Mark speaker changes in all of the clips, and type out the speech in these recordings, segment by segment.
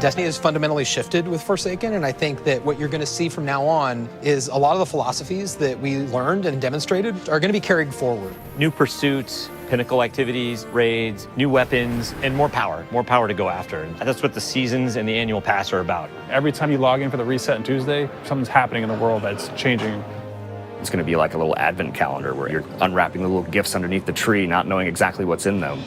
Speaker 1: Destiny has fundamentally shifted with Forsaken, and I think that what you're going to see from now on is a lot of the philosophies that we learned and demonstrated are going to be carried forward.
Speaker 2: New pursuits, pinnacle activities, raids, new weapons, and more power to go after. And that's what the seasons and the annual pass are about.
Speaker 3: Every time you log in for the reset on Tuesday, something's happening in the world that's changing.
Speaker 4: It's going to be like a little advent calendar where you're unwrapping the little gifts underneath the tree, not knowing exactly what's in them.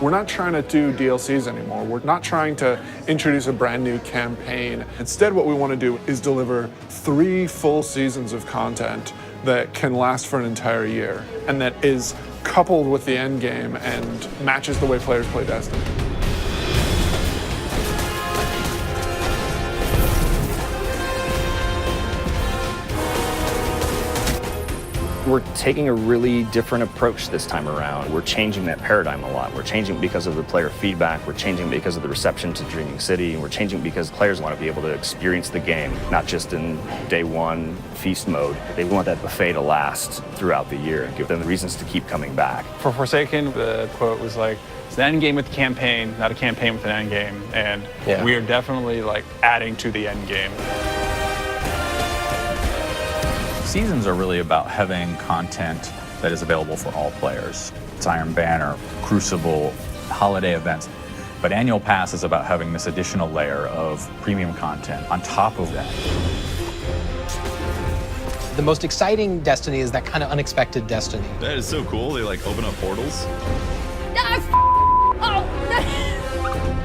Speaker 5: We're not trying to do DLCs anymore. We're not trying to introduce a brand new campaign. Instead, what we want to do is deliver 3 full seasons of content that can last for an entire year and that is coupled with the end game and matches the way players play Destiny.
Speaker 4: We're taking a really different approach this time around. We're changing that paradigm a lot. We're changing because of the player feedback. We're changing because of the reception to Dreaming City. And we're changing because players want to be able to experience the game, not just in day one feast mode. They want that buffet to last throughout the year and give them the reasons to keep coming back.
Speaker 3: For Forsaken, the quote was like, it's an end game with a campaign, not a campaign with an end game. And we are definitely like adding to the end game.
Speaker 6: Seasons are really about having content that is available for all players. It's Iron Banner, Crucible, holiday events. But Annual Pass is about having this additional layer of premium content on top of that.
Speaker 1: The most exciting Destiny is that kind of unexpected Destiny.
Speaker 7: That is so cool. They like open up portals.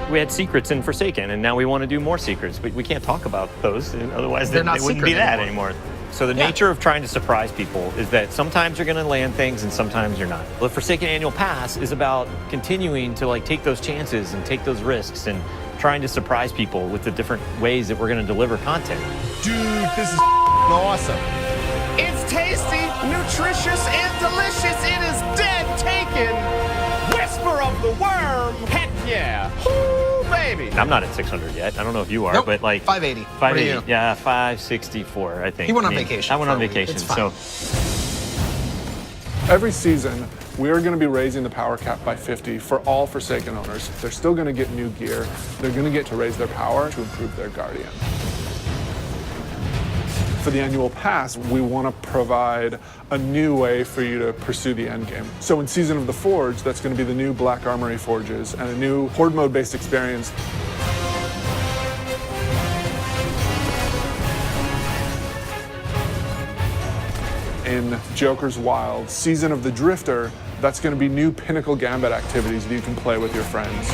Speaker 2: We had secrets in Forsaken, and now we want to do more secrets. We can't talk about those, otherwise
Speaker 1: They're not
Speaker 2: they wouldn't be that anymore. So the nature of trying to surprise people is that sometimes you're going to land things and sometimes you're not. The Forsaken Annual Pass is about continuing to like take those chances and take those risks and trying to surprise people with the different ways that we're going to deliver content.
Speaker 8: Dude, this is awesome. It's tasty, nutritious, and delicious. It is dead taken. Whisper of the worm. Heck yeah. Woo, baby.
Speaker 2: I'm not at 600 yet. I don't know if you are, but like
Speaker 1: 580.
Speaker 2: 580. Yeah, 564, I think.
Speaker 1: He went on vacation.
Speaker 2: I went on vacation, so.
Speaker 5: Every season, we are going to be raising the power cap by 50 for all Forsaken owners. They're still going to get new gear. They're going to get to raise their power to improve their Guardian. For the Annual Pass, we want to provide a new way for you to pursue the end game. So in Season of the Forge, that's going to be the new Black Armory forges and a new Horde mode-based experience. In Joker's Wild, Season of the Drifter, that's going to be new Pinnacle Gambit activities that you can play with your friends.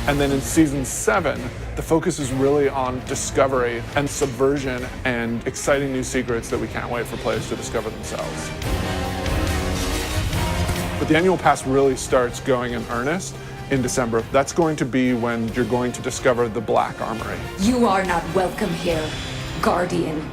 Speaker 5: And then in Season 7, the focus is really on discovery and subversion and exciting new secrets that we can't wait for players to discover themselves. But the Annual Pass really starts going in earnest in December. That's going to be when you're going to discover the Black Armory.
Speaker 9: You are not welcome here, Guardian.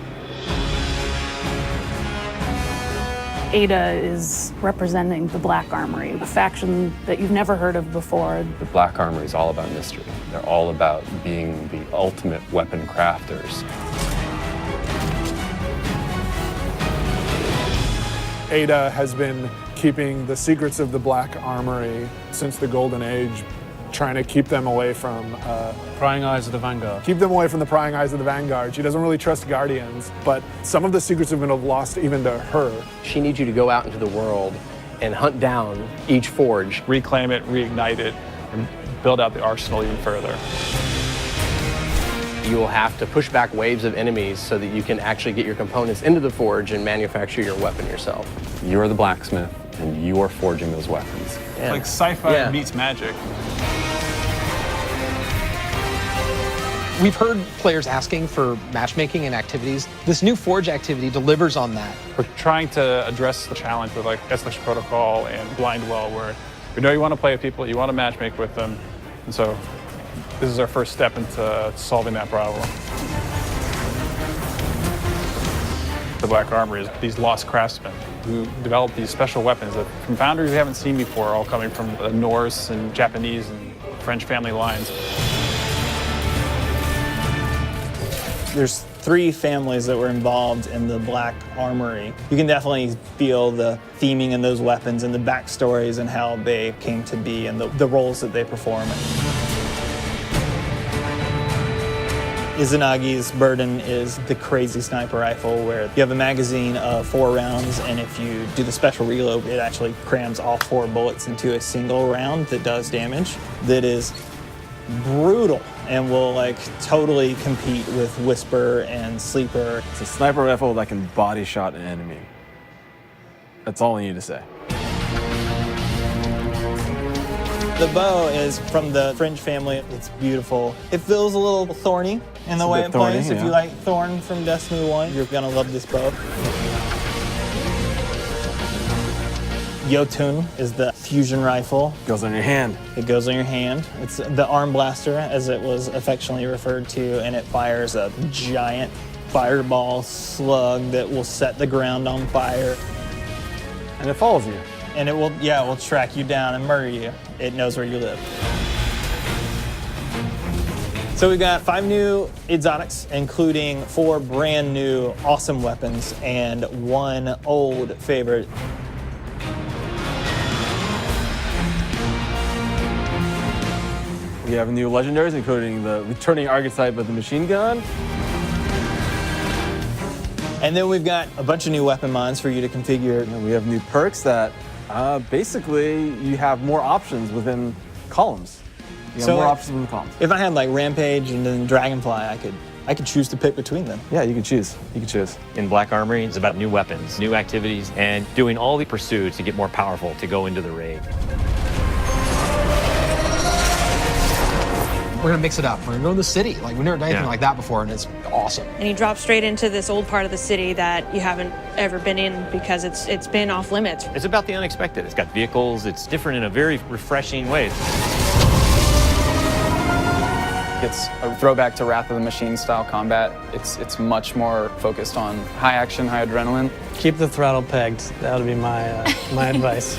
Speaker 10: Ada is representing the Black Armory, a faction that you've never heard of before.
Speaker 11: The Black Armory is all about mystery. They're all about being the ultimate weapon crafters.
Speaker 5: Ada has been keeping the secrets of the Black Armory since the Golden Age, trying to keep them away from
Speaker 12: prying eyes of the Vanguard.
Speaker 5: Keep them away from the prying eyes of the Vanguard. She doesn't really trust Guardians, but some of the secrets have been lost even to her.
Speaker 13: She needs you to go out into the world and hunt down each forge.
Speaker 3: Reclaim it, reignite it, and build out the arsenal even further.
Speaker 13: You will have to push back waves of enemies so that you can actually get your components into the forge and manufacture your weapon yourself.
Speaker 11: You're the blacksmith, and you are forging those weapons.
Speaker 3: It's like sci-fi meets magic.
Speaker 1: We've heard players asking for matchmaking and activities. This new Forge activity delivers on that.
Speaker 3: We're trying to address the challenge with like Escalation Protocol and Blindwell, where we know you want to play with people, you want to matchmake with them, and so this is our first step into solving that problem. The Black Armory is these lost craftsmen who develop these special weapons that from founders we haven't seen before, all coming from the Norse and Japanese and French family lines.
Speaker 14: There's 3 families that were involved in the Black Armory. You can definitely feel the theming in those weapons and the backstories and how they came to be and the roles that they perform. Izanagi's burden is the crazy sniper rifle where you have a magazine of 4 rounds, and if you do the special reload, it actually crams all 4 bullets into a single round that does damage. That is brutal and will like totally compete with Whisper and Sleeper.
Speaker 15: It's a sniper rifle that can body shot an enemy. That's all I need to say.
Speaker 14: The bow is from the Fringe family. It's beautiful. It feels a little thorny in the way it plays. If you like Thorn from Destiny 1, you're gonna love this bow. Jotun is the fusion rifle.
Speaker 15: Goes on your hand.
Speaker 14: It goes on your hand. It's the arm blaster, as it was affectionately referred to, and it fires a giant fireball slug that will set the ground on fire.
Speaker 15: And it follows you.
Speaker 14: And it will track you down and murder you. It knows where you live. So we got 5 new exotics, including 4 brand new awesome weapons and 1 old favorite.
Speaker 15: We have new legendaries, including the returning archetype of the machine gun.
Speaker 14: And then we've got a bunch of new weapon mods for you to configure.
Speaker 15: And we have new perks that basically you have more options within columns. You have more options within columns.
Speaker 14: If I had like Rampage and then Dragonfly, I could choose to pick between them.
Speaker 15: Yeah, you can choose. You can choose.
Speaker 2: In Black Armory, it's about new weapons, new activities, and doing all the pursuits to get more powerful to go into the raid.
Speaker 1: We're gonna mix it up. We're gonna go in the city. Like, we've never done anything like that before, and it's awesome.
Speaker 16: And you drop straight into this old part of the city that you haven't ever been in because it's been off limits.
Speaker 2: It's about the unexpected. It's got vehicles. It's different in a very refreshing way.
Speaker 17: It's a throwback to Wrath of the Machine style combat. It's much more focused on high action, high adrenaline.
Speaker 12: Keep the throttle pegged. That would be my my advice.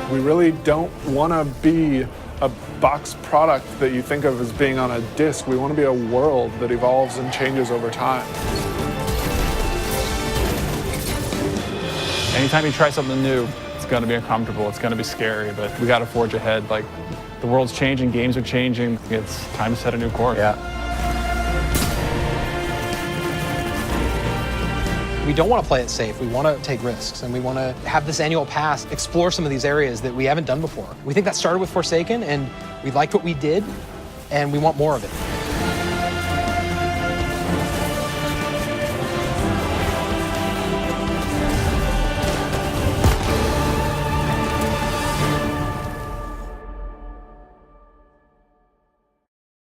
Speaker 5: We really don't want to be a box product that you think of as being on a disc. We want to be a world that evolves and changes over time.
Speaker 3: Anytime you try something new, it's going to be uncomfortable, it's going to be scary, but we got to forge ahead. Like, the world's changing, games are changing. It's time to set a new course.
Speaker 15: Yeah.
Speaker 1: We don't want to play it safe. We want to take risks, and we want to have this annual pass explore some of these areas that we haven't done before. We think that started with Forsaken, and we liked what we did, and we want more of it.